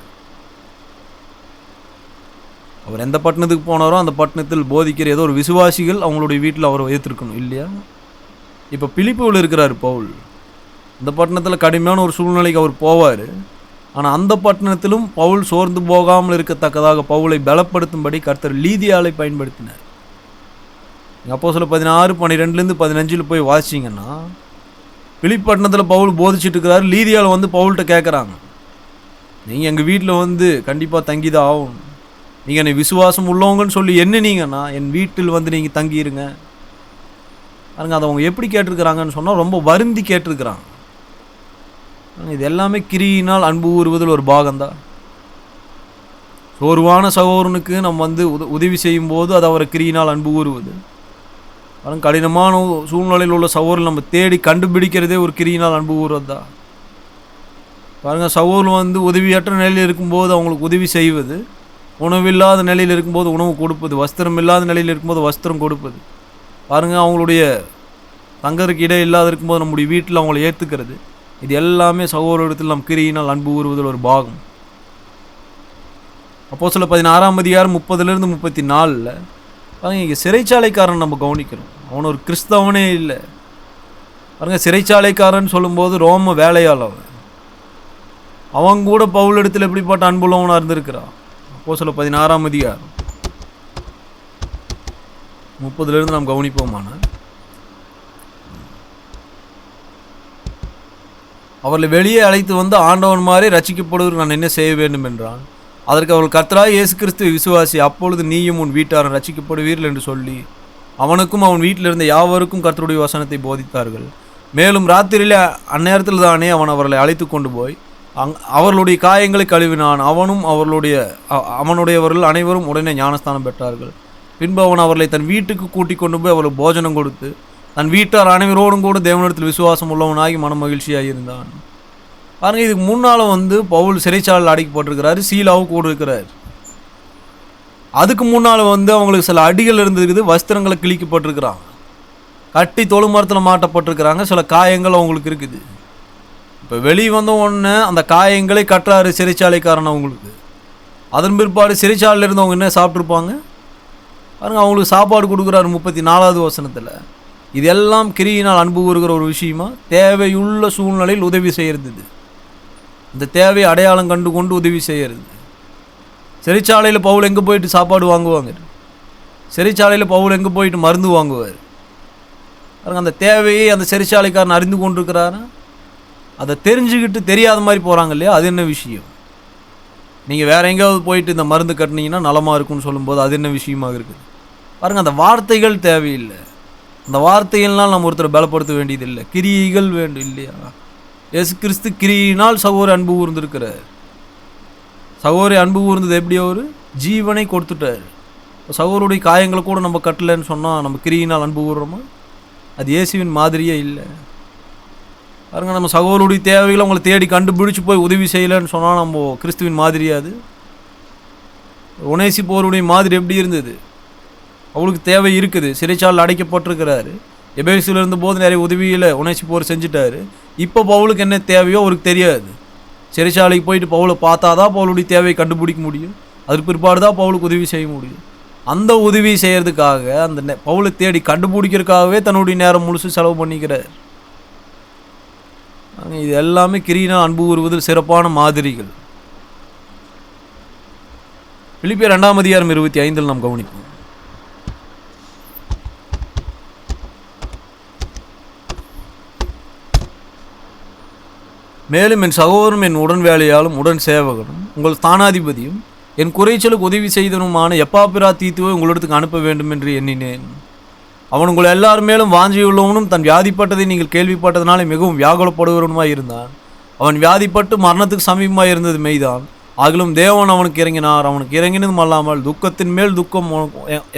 அவர் எந்த பட்டணத்துக்கு போனாரோ அந்த பட்டணத்தில் போதிக்கிற ஏதோ ஒரு விசுவாசிகள் அவங்களுடைய வீட்டில் அவரை ஏற்றிருக்கணும் இல்லையா? இப்போ பிலிப்பில் இருக்கிறார் பவுல். இந்த பட்டணத்தில் கடுமையான ஒரு சூழ்நிலைக்கு அவர் போவார். ஆனால் அந்த பட்டணத்திலும் பவுல் சோர்ந்து போகாமல் இருக்கத்தக்கதாக பவுலை பலப்படுத்தும்படி கர்த்தர் லீதியாலை பயன்படுத்தினார். அப்போஸ்தலர் 16 12 15 போய் வாசிச்சிங்கன்னா பிலிப் பட்டணத்தில் பவுல் போதிச்சுட்டு இருக்கிறார். லீதியால் வந்து பவுல்கிட்ட கேட்குறாங்க, நீங்கள் எங்கள் வீட்டில் வந்து கண்டிப்பாக தங்கிதான் ஆகணும். நீங்கள் என்னை விசுவாசம் உள்ளவங்கன்னு சொல்லி எண்ணினீங்கன்னா என் வீட்டில் வந்து நீங்கள் தங்கிடுங்க. பாருங்க, அதை அவங்க எப்படி கேட்டிருக்கிறாங்கன்னு சொன்னால் ரொம்ப வருந்தி கேட்டிருக்கிறாங்க. இது எல்லாமே கிரியினால் அன்பு கூறுவதில் ஒரு பாகம்தான். சோர்வான சகோதரனுக்கு நம்ம வந்து உதவி செய்யும்போது அது அவரை கிரியினால் அன்பு கூறுவது. பாருங்க, கடினமான சூழ்நிலையில் உள்ள சகோதரன் நம்ம தேடி கண்டுபிடிக்கிறதே ஒரு கிரியினால் அன்பு கூறுவது தான். பாருங்கள், சகோதரன் வந்து உதவியற்ற நிலையில் இருக்கும்போது அவங்களுக்கு உதவி செய்வது, உணவில்லாத நிலையில் இருக்கும்போது உணவு கொடுப்பது, வஸ்திரம் இல்லாத நிலையில் இருக்கும்போது வஸ்திரம் கொடுப்பது. பாருங்கள், அவங்களுடைய தங்கருக்கு இடம் இல்லாத இருக்கும்போது நம்முடைய வீட்டில் அவங்களை ஏற்றுக்கிறது. இது எல்லாமே சகோதரத்தில் நம் கிரியினால் அன்பு கூறுவதில் ஒரு பாகம். அப்போஸ்தலர் 16ஆம் அதிகாரம் 30 34 பாருங்க, இங்கே சிறைச்சாலைக்காரன் நம்ம கவனிக்கிறோம். அவன் ஒரு கிறிஸ்தவனே இல்லை. பாருங்கள், சிறைச்சாலைக்காரன் சொல்லும்போது ரோம வேலையாளவன். அவன் கூட பவுல் இடத்துல எப்படிப்பட்ட அன்புள்ளவனாக இருந்திருக்கிறான். அப்போஸ்தலர் 16ஆம் அதிகாரம் 30 நாம் கவனிப்போமான, அவர்களை வெளியே அழைத்து வந்து ஆண்டவன் மாதிரி ரட்சிக்கப்படுவதற்கு நான் என்ன செய்ய வேண்டும் என்றான். அதற்கு அவர்கள் கர்த்தராகிய இயேசு கிறிஸ்துவை விசுவாசி, அப்பொழுது நீயும் உன் வீட்டாரும் ரட்சிக்கப்படுவீர்கள் என்று சொல்லி அவனுக்கும் அவன் வீட்டில் இருந்த யாவருக்கும் கர்த்தருடைய வசனத்தை போதித்தார்கள். மேலும் ராத்திரியிலே அந்நேரத்தில் தானே அவன் அவர்களை அழைத்து கொண்டு போய் அவர்களுடைய காயங்களை கழுவினான். அவனும் அவனுடையவர்கள் அனைவரும் உடனே ஞானஸ்தானம் பெற்றார்கள். பின்பு அவன் அவர்களை தன் வீட்டுக்கு கூட்டிக் கொண்டு போய் அவர்களுக்கு போஜனம் கொடுத்து தன் வீட்டார் அனைவரோடும் கூட தேவனிடத்தில் விசுவாசம் உள்ளவனாகி மன மகிழ்ச்சியாக இருந்தான். பாருங்க, இதுக்கு முன்னால் வந்து பவுல் சிறைச்சாலையில் அடைக்கப்பட்டிருக்கிறாரு. சீலாவும் கூட இருக்கிறார். அதுக்கு முன்னால் வந்து அவங்களுக்கு சில அடிகள் இருந்திருக்குது. வஸ்திரங்களை கிழிக்கப்பட்டிருக்கிறாங்க, கட்டி தொழு மரத்தில் மாட்டப்பட்டிருக்கிறாங்க. சில காயங்கள் அவங்களுக்கு இருக்குது. இப்போ வெளியே வந்த உடனே அந்த காயங்களை கட்டுறாரு சிறைச்சாலைக்காரன் அவங்களுக்கு. அதன் பிற்பாடு சிறைச்சாலையில் இருந்து அவங்க என்ன சாப்பிட்ருப்பாங்க பாருங்க, அவங்களுக்கு சாப்பாடு கொடுக்குறாரு 34வது வசனத்தில். இதெல்லாம் கிரியினால் அன்பு கூறுகிற ஒரு விஷயமா? தேவையுள்ள சூழ்நிலையில் உதவி செய்கிறது. இந்த தேவையை அடையாளம் கண்டு கொண்டு உதவி செய்கிறது. சிறைச்சாலையில் பவுல் எங்கே போயிட்டு சாப்பாடு வாங்குவாங்க? சிறைச்சாலையில் பவுல் எங்கே போயிட்டு மருந்து வாங்குவார்? அந்த தேவையை அந்த சிறைச்சாலைக்காரன் அறிந்து கொண்டிருக்கிறாரா? அதை தெரிஞ்சுக்கிட்டு தெரியாத மாதிரி போகிறாங்க இல்லையா? அது என்ன விஷயம்? நீங்கள் வேறு எங்கேயாவது போயிட்டு இந்த மருந்து கட்டினீங்கன்னா நலமாக இருக்குன்னு சொல்லும்போது அது என்ன விஷயமாக இருக்குது பாருங்கள். அந்த வார்த்தைகள் தேவையில்லை. அந்த வார்த்தைகள்னால் நம்ம ஒருத்தரை பலப்படுத்த வேண்டியதில்லை, கிரியைகள் வேண்டும் இல்லையா? இயேசு கிறிஸ்து கிரியினால் சகோதரி அன்பு கூர்ந்திருக்கிறார். சகோதரி அன்பு கூர்ந்தது எப்படி? அவர் ஜீவனை கொடுத்துட்டார். சகோதருடைய காயங்களை கூட நம்ம கட்டலைன்னு சொன்னால் நம்ம கிரியினால் அன்பு கூறுறோமா? அது இயேசுவின் மாதிரியே இல்லை பாருங்க. நம்ம சகோதருடைய தேவைகளை அவங்களை தேடி கண்டுபிடிச்சி போய் உதவி செய்யலைன்னு சொன்னால் நம்ம கிறிஸ்துவின் மாதிரியே? அது ஒனேசிப்போருடைய மாதிரி எப்படி இருந்தது? அவளுக்கு தேவை இருக்குது, சிறைச்சாலையில் அடைக்கப்பட்டிருக்கிறாரு. எபேசில் இருந்தபோது நிறைய உதவியில் ஒனேசிப்போர் செஞ்சுட்டாரு. இப்போ பவுலுக்கு என்ன தேவையோ அவருக்கு தெரியாது. சிறைச்சாலைக்கு போயிட்டு பவுலை பார்த்தாதான் பவுலுடைய தேவையை கண்டுபிடிக்க முடியும். அதுக்கு பிற்பாடு தான் பவுலுக்கு உதவி செய்ய முடியும். அந்த உதவி செய்கிறதுக்காக அந்த பவுலை தேடி கண்டுபிடிக்கிறதுக்காகவே தன்னுடைய நேரம் முழுசு செலவு பண்ணிக்கிறார். இது எல்லாமே கிரியினால் அன்பு கூறுவதில் சிறப்பான மாதிரிகள். பிலிப்பியர் 2:25 நாம் கவனிப்போம். மேலும் என் சகோதரனும் என் உடன் வேலையாலும் உடன் சேவகனும் உங்கள் ஸ்தானாதிபதியும் என் குறைச்சலுக்கு உதவி செய்தனுமான எப்பாப்பிராதீத்துவை உங்களிடத்துக்கு அனுப்ப வேண்டும் என்று எண்ணினேன். அவன் உங்கள் எல்லார் மேலும் வாஞ்சியுள்ளவனும் தன் வியாதிப்பட்டதை நீங்கள் கேள்விப்பட்டதனாலே மிகவும் வியாகுலப்படுகிறவனுமாய் இருந்தான். அவன் வியாதிப்பட்டு மரணத்துக்கு சமீபமாக இருந்தது மெய்தான். ஆகிலும் தேவன் அவனுக்கு இறங்கினார். அவனுக்கு இறங்கினதும் அல்லாமல் துக்கத்தின் மேல் துக்கம்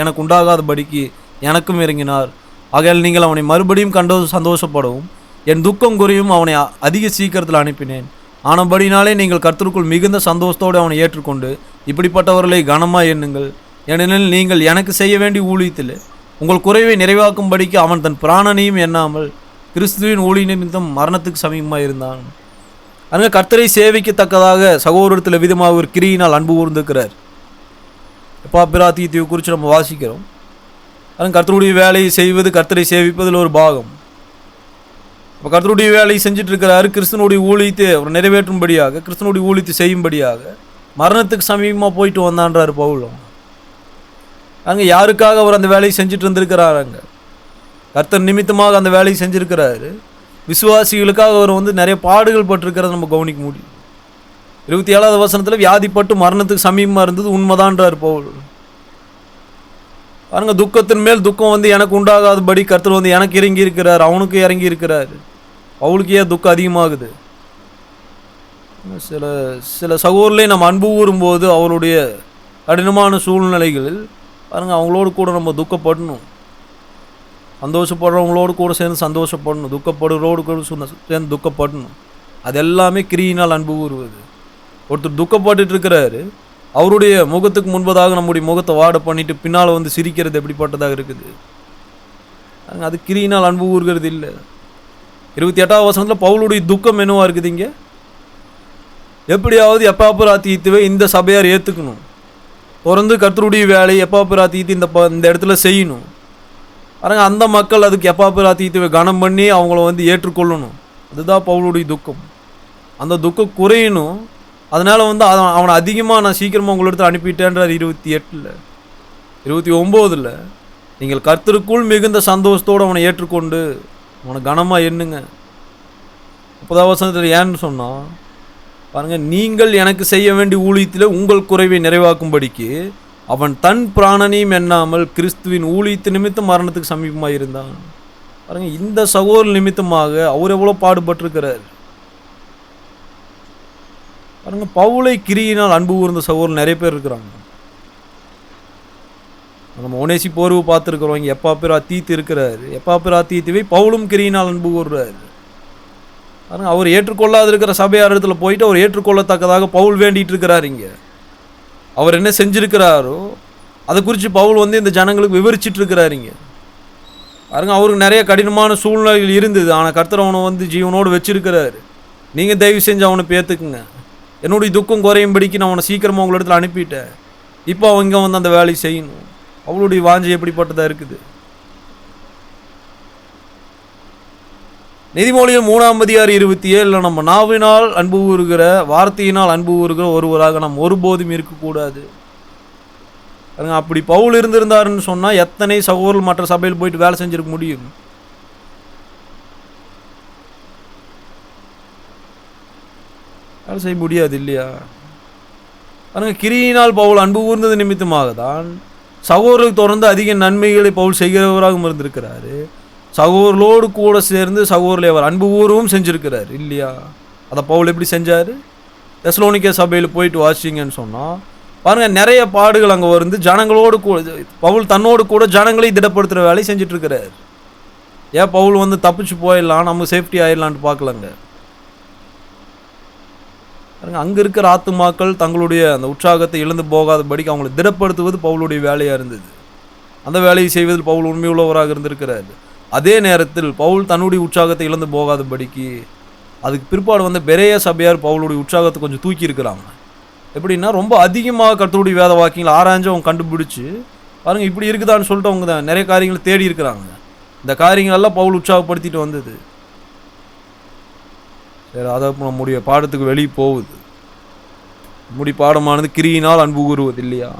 எனக்கு உண்டாகாதபடிக்கு எனக்கும் இறங்கினார். ஆகையால் நீங்கள் அவனை மறுபடியும் சந்தோஷப்படவும் என் துக்கம் குறையும் அவனை அதிக சீக்கிரத்தில் அனுப்பினேன். ஆனபடினாலே நீங்கள் கர்த்தருக்குள் மிகுந்த சந்தோஷத்தோடு அவனை ஏற்றுக்கொண்டு இப்படிப்பட்டவர்களை கனமாக எண்ணுங்கள். ஏனெனில் நீங்கள் எனக்கு செய்ய வேண்டிய ஊழியத்தில் உங்கள் குறைவை நிறைவாக்கும்படிக்கு அவன் தன் பிராணனையும் எண்ணாமல் கிறிஸ்துவின் ஊழிய நிமித்தம் மரணத்துக்கு சமீபமாக இருந்தான். அங்கே கர்த்தரை சேவிக்கத்தக்கதாக சகோதரத்தில் விதமாக ஒரு கிரியினால் அன்பு கூர்ந்திருக்கிறார். எப்பாப்பிராதீத்துவை குறித்து நம்ம வாசிக்கிறோம். அதனால் கர்த்தருடைய வேலையை செய்வது கர்த்தரை சேவிப்பதில் ஒரு பாகம். இப்போ கர்த்தருடைய வேலையை செஞ்சுட்டு இருக்கிறாரு. கிறிஸ்தனுடைய ஊழியத்தை அவர் நிறைவேற்றும்படியாக, கிறிஸ்தனுடைய ஊழியத்தை செய்யும்படியாக மரணத்துக்கு சமீபமாக போயிட்டு வந்தான்றார் பவுலும். அங்கே யாருக்காக அவர் அந்த வேலையை செஞ்சுட்டு இருந்திருக்கிறார்? அங்கே கர்த்தர் நிமித்தமாக அந்த வேலையை செஞ்சுருக்கிறாரு. விசுவாசிகளுக்காக அவர் நிறைய பாடுகள் பட்டிருக்கிறத நம்ம கவனிக்க முடியும். 27வது வசனத்தில் வியாதிப்பட்டு மரணத்துக்கு சமீபமாக இருந்தது உண்மைதான்றார் பவுல். பாருங்க, துக்கத்தின் மேல் துக்கம் எனக்கு உண்டாகாதபடி கர்த்தர் எனக்கு இறங்கி இருக்கிறார், அவனுக்கு இறங்கி இருக்கிறார். பவுலுக்கு ஏன் துக்கம் அதிகமாகுது? சில சகோதரர்களே நம்ம அன்பு கூறும்போது அவருடைய கடினமான சூழ்நிலைகளில் பாருங்கள் அவங்களோடு கூட நம்ம துக்கப்படணும். சந்தோஷப்படுறவங்களோடு கூட சேர்ந்து சந்தோஷப்படணும், துக்கப்படுறோடு கூட சேர்ந்து துக்கப்படணும். அது எல்லாமே கிரியினால் அன்பு கூறுவது. ஒருத்தர் துக்கப்பட்டு இருக்கிறாரு, அவருடைய முகத்துக்கு முன்பதாக நம்முடைய முகத்தை வாட பண்ணிட்டு பின்னால் சிரிக்கிறது எப்படிப்பட்டதாக இருக்குது? அது கிரியினால் அன்பு கூறுகிறது இல்லை. 28வது வசனத்தில் பவுலுடைய துக்கம் என்னவா இருக்குது? இங்கே எப்படியாவது எப்பாப்பிராதீத்துவை இந்த சபையார் ஏற்றுக்கணும், தொடர்ந்து கர்த்தருடைய வேலையை எப்பாப்பிராதீத்து இந்த இடத்துல செய்யணும். பாருங்க, அந்த மக்கள் அதுக்கு எப்பாப்பிராதீத்துவை கனம் பண்ணி அவங்கள ஏற்றுக்கொள்ளணும். அதுதான் பவுலுடைய துக்கம். அந்த துக்கம் குறையணும். அதனால் அவனை அதிகமாக நான் சீக்கிரமாக உங்களிடத்தில் அனுப்பிட்டேன்றார். 28, 29 நீங்கள் கர்த்தருக்குள் மிகுந்த சந்தோஷத்தோடு அவனை ஏற்றுக்கொண்டு அவனை கனமாக எண்ணுங்க. 30வது வசனத்தில் ஏன்னு சொன்னால் பாருங்கள், நீங்கள் எனக்கு செய்ய வேண்டிய ஊழியத்தில் உங்கள் குறைவை நிறைவாக்கும்படிக்கு அவன் தன் பிராணனையும் எண்ணாமல் கிறிஸ்துவின் ஊழியத்து நிமித்தம் மரணத்துக்கு சமீபமாக இருந்தான். பாருங்கள், இந்த சகோதர நிமித்தமாக அவர் எவ்வளோ பாடுபட்டிருக்கிறார். பாருங்கள், பவுலை கிரியினால் அன்பு கூர்ந்த சகோதரர் நிறைய பேர் இருக்கிறாங்க. நம்ம ஒனேசிப்போரை பார்த்துருக்குறோம். இங்கே எப்பாப்பிராதீத்து இருக்கிறாரு. எப்பாப்பிராதீத்துவை பவுலும் கிரியினால் அன்பு கூறுறாரு. பாருங்கள், அவர் ஏற்றுக்கொள்ளாது இருக்கிற சபையார் இடத்துல போயிட்டு அவர் ஏற்றுக்கொள்ளத்தக்கதாக பவுல் வேண்டிகிட்டு இருக்கிறார். இங்கே அவர் என்ன செஞ்சுருக்கிறாரோ அதை குறித்து பவுல் இந்த ஜனங்களுக்கு விவரிச்சிட்டு இருக்கிறார். இங்கே பாருங்க, அவருக்கு நிறைய கடினமான சூழ்நிலைகள் இருந்தது. ஆனால் கர்த்தர் அவனை ஜீவனோடு வச்சிருக்கிறாரு. நீங்கள் தயவு செஞ்சு அவனை பேத்துக்குங்க. என்னுடைய துக்கம் குறையும்படிக்கு நான் அவனை சீக்கிரமாக உங்களிடத்தில் அனுப்பிட்டேன். இப்போ அவங்க அந்த வேலையை செய்யணும். அவளுடைய வாஞ்சை எப்படிப்பட்டதாக இருக்குது? நீதிமொழிகள் 3:27 நம்ம நாவினால் அன்பு கூறுகிற, வார்த்தையினால் அன்பு கூறுகிற ஒருவராக நாம் ஒருபோதும் இருக்கக்கூடாது. அப்படி பவுல் இருந்திருந்தாருன்னு சொன்னால் எத்தனை சகோதரர்கள் மற்ற சபையில் போயிட்டு வேலை செஞ்சிருக்க முடியும்? வேலை செய்ய முடியாது இல்லையா? கிரியினால் பவுல் அன்பு கூர்ந்தது நிமித்தமாக தான் சகோதரர்களுக்கு தொடர்ந்து அதிக நன்மைகளை பவுல் செய்கிறவராகவும் இருந்திருக்கிறாரு. சகோதரர்களோடு கூட சேர்ந்து சகோதரர்களை அவர் அன்பு கூறவும் செஞ்சுருக்கிறார் இல்லையா? அதை பவுல் எப்படி செஞ்சார்? தெசலோனிக்கே சபையில் போயிட்டு வாசிங்கன்னு சொன்னால் பாருங்கள், நிறைய பாடுகள் அங்கே வந்து ஜனங்களோடு கூட பவுல் தன்னோடு கூட ஜனங்களை திடப்படுத்துகிற வேலையை செஞ்சிட்ருக்கிறார். ஏன் பவுல் வந்து தப்பிச்சு போயிடலாம், நம்ம சேஃப்டி ஆயிடலான்ட்டு பார்க்கலங்க. அங்கே இருக்கிற ஆத்துமாக்கள் தங்களுடைய அந்த உற்சாகத்தை இழந்து போகாதபடிக்கு அவங்களை திடப்படுத்துவது பவுலுடைய வேலையாக இருந்தது. அந்த வேலையை செய்வதில் பவுல் உண்மையுள்ளவராக இருந்திருக்கிறார். அதே நேரத்தில் பவுல் தன்னுடைய உற்சாகத்தை இழந்து போகாதபடிக்கு அதுக்கு பிற்பாடு வந்து பெரிய சபையார் பவுலுடைய உற்சாகத்தை கொஞ்சம் தூக்கி இருக்கிறாங்க. எப்படின்னா, ரொம்ப அதிகமாக கர்த்தருடைய வேத வாக்கியங்களை ஆராய்ஞ்சு அவங்க கண்டுபிடிச்சி பாருங்கள் இப்படி இருக்குதான்னு சொல்லிட்டு அவங்க தான் நிறைய காரியங்களை தேடி இருக்கிறாங்க. இந்த காரியங்களெல்லாம் பவுல் உற்சாகப்படுத்திட்டு வந்தது. சரி, அதை நம்முடைய பாடத்துக்கு வெளியே போகுது. நம்முடைய பாடமானது கிரியினால் அன்பு கூறுவது இல்லையா?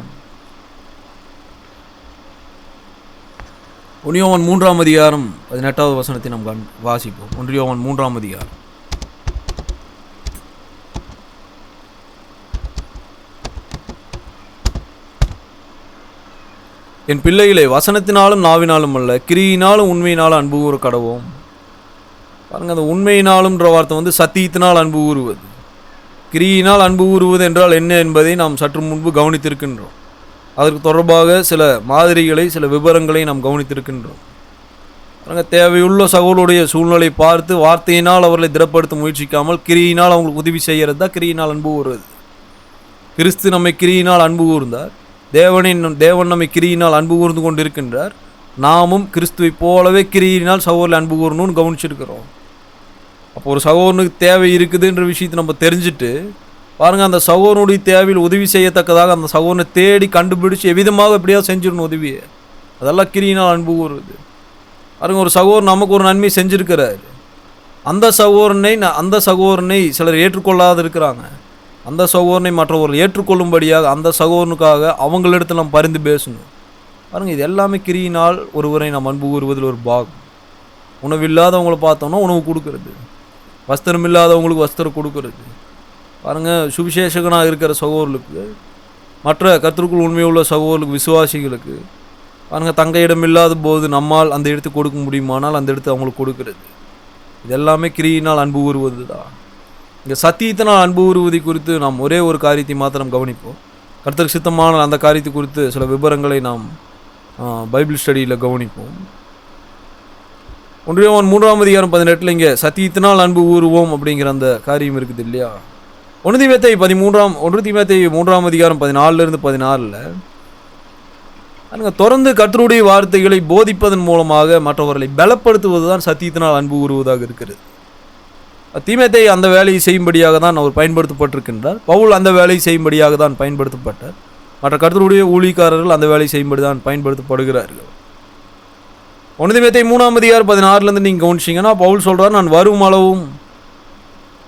1 யோவான் 3:18 நாம் வாசிப்போம். 1 யோவான் 3. என் பிள்ளைகளை வசனத்தினாலும் நாவினாலும் அல்ல, கிரியினாலும் உண்மையினாலும் அன்பு கூற கடவோம். பாருங்கள், அந்த உண்மையினாலும்ன்ற வார்த்தை வந்து சத்தியத்தினால் அன்பு கூறுவது. கிரியினால் அன்பு கூறுவது என்றால் என்ன என்பதை நாம் சற்று முன்பு கவனித்திருக்கின்றோம். அதற்கு தொடர்பாக சில மாதிரிகளை, சில விவரங்களை நாம் கவனித்திருக்கின்றோம். பாருங்கள், தேவையுள்ள சகோதரருடைய சூழ்நிலை பார்த்து வார்த்தையினால் அவர்களை திடப்படுத்த முயற்சிக்காமல் கிரியினால் அவங்களுக்கு உதவி செய்கிறது தான் கிரியினால் அன்பு கூறுவது. கிறிஸ்து நம்மை கிரியினால் அன்பு கூர்ந்தார். தேவன் நம்மை கிரியினால் அன்பு கூர்ந்து கொண்டு இருக்கின்றார். நாமும் கிறிஸ்துவை போலவே கிரியினால் சகோதரர்கள் அன்பு கூறணும்னு கவனிச்சிருக்கிறோம். அப்போ ஒரு சகோதரனுக்கு தேவை இருக்குதுன்ற விஷயத்தை நம்ம தெரிஞ்சுட்டு பாருங்கள், அந்த சகோதரனுடைய தேவையில் உதவி செய்யத்தக்கதாக அந்த சகோதரனை தேடி கண்டுபிடிச்சு எவ்விதமாக எப்படியாவது செஞ்சிடணும் உதவியை. அதெல்லாம் கிரியினால் அன்பு கூறுவது. பாருங்கள், ஒரு சகோதரன் நமக்கு ஒரு நன்மை செஞ்சுருக்கிறார். அந்த சகோதரனை சிலர் ஏற்றுக்கொள்ளாத இருக்கிறாங்க. அந்த சகோதரனை மற்றவர்கள் ஏற்றுக்கொள்ளும்படியாக அந்த சகோதரனுக்காக அவங்களிடத்தில் நம்ம பரிந்து பேசணும். பாருங்கள், இது எல்லாமே கிரியினால் ஒருவரை நாம் அன்பு கூறுவதில் ஒரு பாகம். உணவு இல்லாதவங்களை பார்த்தோம்னா உணவு கொடுக்கறது, வஸ்திரம் இல்லாதவங்களுக்கு வஸ்திரம் கொடுக்கறது. பாருங்கள், சுவிசேஷகனாக இருக்கிற சகோதரர்களுக்கு, மற்ற கர்த்தருக்குள் உண்மையுள்ள சகோதரர்களுக்கு, விசுவாசிகளுக்கு பாருங்கள், தங்க இடம் இல்லாத போது நம்மால் அந்த இடத்துக்கு கொடுக்க முடியுமானால் அந்த இடத்து அவங்களுக்கு கொடுக்கறது. இது எல்லாமே கிரியினால் அன்பு கூறுவது தான். இங்கே சத்தியத்தினால் அன்பு கூறுவதை குறித்து நாம் ஒரே ஒரு காரியத்தை மாத்திரம் கவனிப்போம். கர்த்தருக்கு சித்தமான அந்த காரியத்தை குறித்து சில விவரங்களை நாம் பைபிள் ஸ்டடியில் கவனிப்போம். 1 யோவான் 3:18 இங்கே சத்தியத்தினால் அன்பு கூறுவோம் அப்படிங்கிற அந்த காரியம் இருக்குது இல்லையா? 1 தீமோத்தேயு 3:14 அங்கே தொடர்ந்து கர்த்தருடைய வார்த்தைகளை போதிப்பதன் மூலமாக மற்றவர்களை பலப்படுத்துவது தான் சத்தியத்தினால் அன்பு கூறுவதாக இருக்கிறது. தீமோத்தேயு அந்த வேலையை செய்யும்படியாக தான் அவர் பயன்படுத்தப்பட்டிருக்கின்றார். பவுல் அந்த வேலையை செய்யும்படியாக தான் பயன்படுத்தப்பட்டார். மற்ற கர்த்தருடைய ஊழியக்காரர்கள் அந்த வேலையை செய்யும்படி தான் பயன்படுத்தப்படுகிறார்கள். 1 தீமோத்தேயு 3:14 நீங்கள் கவனிச்சிங்கன்னா பவுல் சொல்கிறார், நான் வரும் அளவும்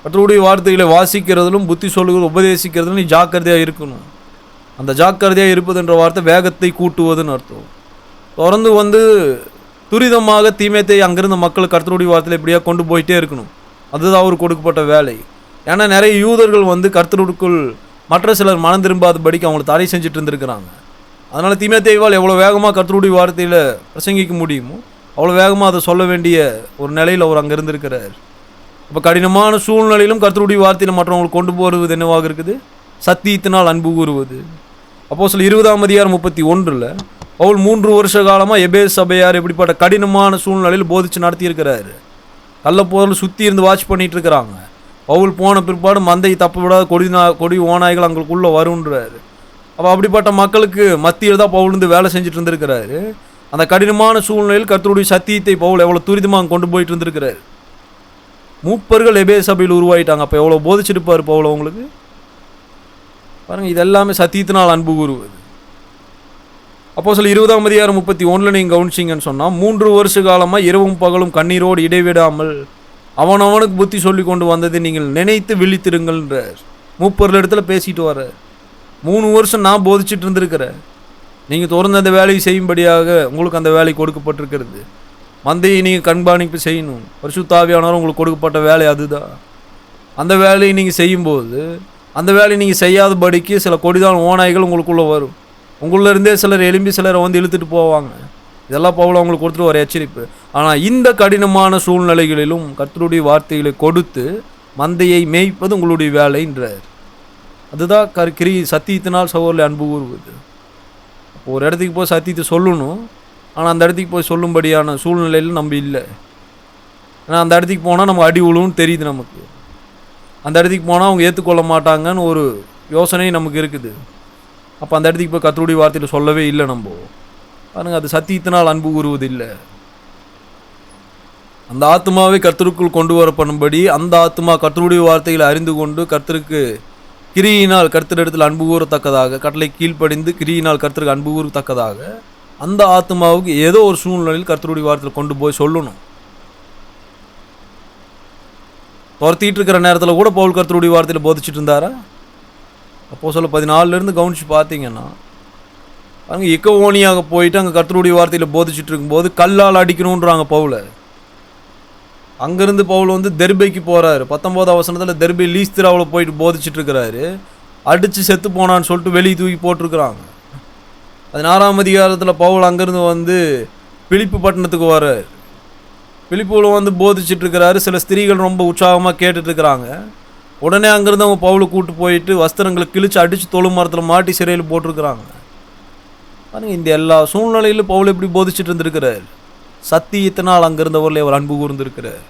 கர்த்தருடைய வார்த்தைகளை வாசிக்கிறதிலும் புத்தி சொல்லுகிறது உபதேசிக்கிறதிலும் நீ ஜாக்கிரதையாக இருக்கணும். அந்த ஜாக்கிரதையாக இருப்பதுன்ற வார்த்தை வேகத்தை கூட்டுவதுன்னு அர்த்தம். தொடர்ந்து வந்து துரிதமாக தீமோத்தேயு அங்கிருந்த மக்கள் கர்த்தருடைய வார்த்தையில் எப்படியா கொண்டு போயிட்டே இருக்கணும். அதுதான் அவருக்கு கொடுக்கப்பட்ட வேலை. ஏன்னா நிறைய யூதர்கள் வந்து கர்த்தருக்குள் மற்ற சிலர் மனம் திரும்பாதபடிக்கு அவங்களை தடை செஞ்சுட்டு இருந்திருக்கிறாங்க. அதனால் தீமோத்தேயுவால் எவ்வளோ வேகமாக கர்த்தருடைய வார்த்தையில் பிரசங்கிக்க முடியுமோ அவ்வளோ வேகமாக அதை சொல்ல வேண்டிய ஒரு நிலையில் அவர் அங்கே இருந்திருக்கிறார். இப்போ கடினமான சூழ்நிலையிலும் கர்த்தருடைய வார்த்தையில் மற்றவங்களுக்கு கொண்டு போகிறது என்னவாக இருக்குது? சத்தியத்தினால் அன்பு கூறுவது. அப்போஸ்தலர் 20:31 பவுல் 3 வருஷ காலமாக எபேசு சபையார் எப்படிப்பட்ட கடினமான சூழ்நிலையில் போதிச்சு நடத்தியிருக்கிறாரு. கள்ளப்போரில் சுற்றி இருந்து வாட்ச் பண்ணிகிட்டு இருக்கிறாங்க. பவுல் போன பிற்பாடு மந்தை தப்ப விடாத கொடி ஓநாய்கள் அவங்களுக்குள்ளே வருன்றாரு. அப்போ அப்படிப்பட்ட மக்களுக்கு மத்தியில் தான் பவுல் இருந்து வேலை செஞ்சுட்டு இருந்திருக்கிறாரு. அந்த கடினமான சூழ்நிலையில் கர்த்தருடைய சத்தியத்தை பவுல் எவ்வளோ துரிதமாக கொண்டு போயிட்டு இருந்திருக்கிறாரு. மூப்பர்கள் எபேசு சபையில் உருவாயிட்டாங்க. அப்போ எவ்வளோ போதிச்சிருப்பார் பவுல் அவங்களுக்கு பாருங்கள். இது எல்லாமே சத்தியத்தினால் அன்பு கூறுவது. அப்போஸ்தலர் 20:31 நீங்கள் கவனிச்சிங்கன்னு சொன்னால் 3 வருஷ காலமாக இரவும் பகலும் கண்ணீரோடு இடைவிடாமல் அவனுக்கு புத்தி சொல்லி கொண்டு வந்ததை நீங்கள் நினைத்து விழித்திருங்கள்ன்றார். மூப்பர்கள் இடத்துல பேசிட்டு வர 3 வருஷம் நான் போதிச்சுட்டு இருந்திருக்கிறேன். நீங்கள் தொடர்ந்து அந்த வேலையை செய்யும்படியாக உங்களுக்கு அந்த வேலை கொடுக்கப்பட்டிருக்கிறது. மந்தையை நீங்கள் கண்காணிப்பு செய்யணும். பரிசுத்த ஆவியானவர் உங்களுக்கு கொடுக்கப்பட்ட வேலை அதுதான். அந்த வேலையை நீங்கள் செய்யும்போது அந்த வேலையை நீங்கள் செய்யாதபடிக்கு சில கொடிதான ஓநாய்கள் உங்களுக்குள்ளே வரும். உங்களிருந்தே சிலர் எலும்பி சிலரை வந்து இழுத்துட்டு போவாங்க. இதெல்லாம் பவுல் அவங்களுக்கு கொடுத்துட்டு ஒரு எச்சரிப்பு. ஆனால் இந்த கடினமான சூழ்நிலைகளிலும் கர்த்தருடைய வார்த்தைகளை கொடுத்து மந்தையை மேய்ப்பது உங்களுடைய வேலைன்றார். அதுதான் சத்தியத்தினால் சகோதரர்களை அன்பு கூறுவது. அப்போ ஒரு இடத்துக்கு போய் சத்தியத்தை சொல்லணும், ஆனால் அந்த இடத்துக்கு போய் சொல்லும்படியான சூழ்நிலையில் நம்ம இல்லை. ஏன்னா அந்த இடத்துக்கு போனால் நம்ம அடி உழுவுன்னு தெரியுது. நமக்கு அந்த இடத்துக்கு போனால் அவங்க ஏற்றுக்கொள்ள மாட்டாங்கன்னு ஒரு யோசனை நமக்கு இருக்குது. அப்போ அந்த இடத்துக்கு போய் கர்த்தருடைய வார்த்தையில் சொல்லவே இல்லை. நம்ம பாருங்க, அது சத்தியத்தினால் அன்பு கூறுவது இல்லை. அந்த ஆத்மாவை கர்த்தருக்குள் கொண்டு வர பண்ணும்படி அந்த ஆத்மா கர்த்தருடைய வார்த்தைகளை அறிந்து கொண்டு கர்த்தருக்கு கிரியினால் கர்த்தரிடத்தில் அன்பு கூறத்தக்கதாக, கட்டளை கீழ்ப்படிந்து கிரியினால் கர்த்தருக்கு அன்பு கூறத்தக்கதாக அந்த ஆத்மாவுக்கு ஏதோ ஒரு சூழ்நிலையில் கர்த்தருடைய வார்த்தையில் கொண்டு போய் சொல்லணும். துரத்திட்டு இருக்கிற நேரத்தில் கூட பவுல் கர்த்தருடைய வார்த்தையில் போதிச்சுட்டு இருந்தாரா? அப்போஸ்தலர் 14 கவனிச்சு பார்த்தீங்கன்னா அங்கே இக்கவோனியாக போயிட்டு அங்கே கர்த்தருடைய வார்த்தையில் போதிச்சுட்டு இருக்கும்போது கல்லால் அடிக்கணுன்றாங்க பவுலை. அங்கேருந்து பவுல் வந்து தெர்பைக்கு போகிறாரு. 19ஆம் வசனத்தில் தெர்பை லீஸ்திராவில் போயிட்டு போதிச்சுட்டு இருக்கிறாரு. அடித்து செத்து போனான்னு சொல்லிட்டு வெளியே தூக்கி போட்டிருக்கிறாங்க. 16ஆம் அதிகாரத்தில் பவுல் அங்கேருந்து வந்து பிலிப்பு பட்டணத்துக்கு வர்றார். பிலிப்புவில் வந்து போதிச்சுட்டு இருக்கிறாரு. சில ஸ்திரீகள் ரொம்ப உற்சாகமாக கேட்டுட்ருக்கிறாங்க. உடனே அங்கேருந்து அவங்க பவுலை கூப்பிட்டு போயிட்டு வஸ்திரங்களை கிழிச்சு அடித்து தொழு மரத்தில் மாட்டி சிறையில் போட்டிருக்கிறாங்க. பாருங்கள், இந்த எல்லா சூழ்நிலையிலும் பவுல் எப்படி போதிச்சுட்டு இருந்திருக்கிறார். சத்தியத்தினால் அங்கிருந்தவர்கள் அவர் அன்பு கூர்ந்திருக்கிறார்.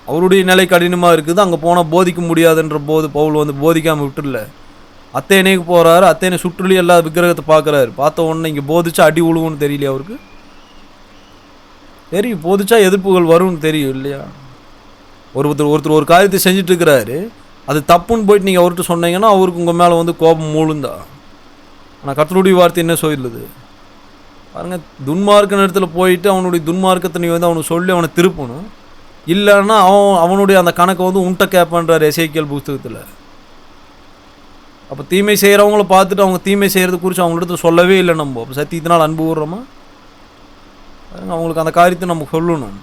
அவருடைய நிலை கடினமாக இருக்குது. அங்கே போனால் போதிக்க முடியாதுன்ற போது பவுல் வந்து போதிக்காமல் விட்டுல அத்தேனைக்கு போகிறாரு. அத்தேனை சுற்றுலி எல்லா விக்கிரகத்தை பார்க்குறாரு. பார்த்த உடனே இங்கே போதிச்சா அடி உழுவுன்னு தெரியலையா அவருக்கு? தெரியும், போதிச்சா எதிர்ப்புகள் வரும்னு தெரியும் இல்லையா? ஒருத்தர் ஒரு காரியத்தை செஞ்சுட்டு இருக்கிறாரு, அது தப்புன்னு போயிட்டு நீங்கள் அவர்கிட்ட சொன்னீங்கன்னா அவருக்கு உங்கள் மேலே வந்து கோபம் மூழுந்தா. ஆனால் கர்த்தருடைய வார்த்தை என்ன சொல்லுது பாருங்கள், துன்மார்க்க நேரத்தில் போயிட்டு அவனுடைய துன்மார்க்கத்தை நீ வந்து அவனுக்கு சொல்லி அவனை திருப்பணும். இல்லைன்னா அவனுடைய அந்த கணக்கை வந்து உன்ட்ட கேட்பான்றார் எசேக்கியேல் புஸ்தகத்தில். அப்போ தீமை செய்கிறவங்கள பார்த்துட்டு அவங்க தீமை செய்கிறது குறித்து அவங்கள்ட்ட சொல்லவே இல்லை. நம்ம அப்போ சத்தியத்தினால் அன்பு கூறுறோமா? அவங்களுக்கு அந்த காரியத்தை நம்ம சொல்லணும்.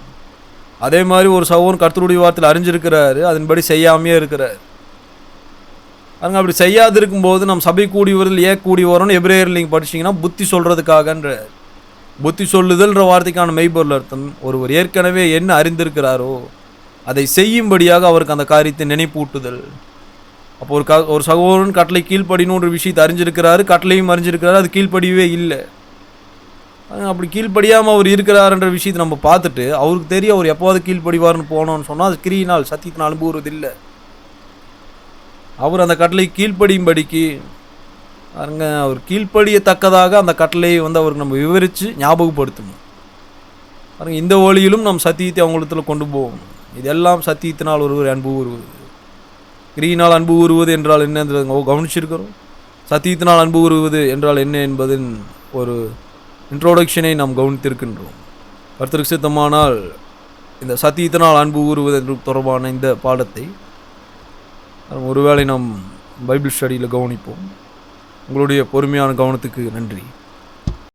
அதே மாதிரி ஒரு சகோதரன் கர்த்தருடைய வார்த்தையில் அறிஞ்சிருக்கிறாரு, அதன்படி செய்யாமையே இருக்கிறார். பாருங்க, அப்படி செய்யாது இருக்கும்போது நம்ம சபை கூடி வருதல் ஏன் கூடி வரோன்னு எபிரேயரில் நீங்கள் படிச்சிங்கன்னா புத்தி சொல்கிறதுக்காகன்ற புத்தி சொல்லுதல்ன்ற வார்த்தைக்கான மெய்பொருள் அர்த்தம் ஒருவர் ஏற்கனவே என்ன அறிந்திருக்கிறாரோ அதை செய்யும்படியாக அவருக்கு அந்த காரியத்தை நினைப்பூட்டுதல். அப்போ ஒரு சகோதரன் கட்டளை கீழ்ப்படினுன்ற விஷயத்தை அறிஞ்சிருக்கிறாரு, கட்டளையும் அறிஞ்சிருக்கிறாரு, அது கீழ்ப்படியவே இல்லை. அப்படி கீழ்ப்படியாமல் அவர் இருக்கிறாருன்ற விஷயத்தை நம்ம பார்த்துட்டு அவருக்கு தெரியும் அவர் எப்போது கீழ்ப்படிவார்னு போனோன்னு சொன்னால் அது கிரியினால் சத்தியத்தினால் அனுபவுறது இல்லை. அவர் அந்த கட்டளை கீழ்ப்படியும்படிக்கு பாருங்க, அவர் கீழ்ப்படியத்தக்கதாக அந்த கட்டளையை வந்து அவருக்கு நம்ம விவரித்து ஞாபகப்படுத்தணும். பாருங்க, இந்த வழியிலும் நம் சத்தியத்தை அவங்களிடத்தில் கொண்டு போகணும். இதெல்லாம் சத்தியத்தினால் ஒருவர் அன்பு கூறுவது. கிரியினால் அன்பு கூறுவது என்றால் என்ன என்று கவனிச்சிருக்கிறோம். சத்தியத்தினால் அன்பு கூறுவது என்றால் என்ன என்பதின் ஒரு இன்ட்ரோடக்ஷனை நாம் கவனித்திருக்கின்றோம். கர்த்தருக்கு சித்தமானால் இந்த சத்தியத்தினால் அன்பு கூறுவது என்று தொடர்பான இந்த பாடத்தை ஒருவேளை நாம் பைபிள் ஸ்டடியில் கவனிப்போம். உங்களுடைய பொறுமையான கவனத்துக்கு நன்றி.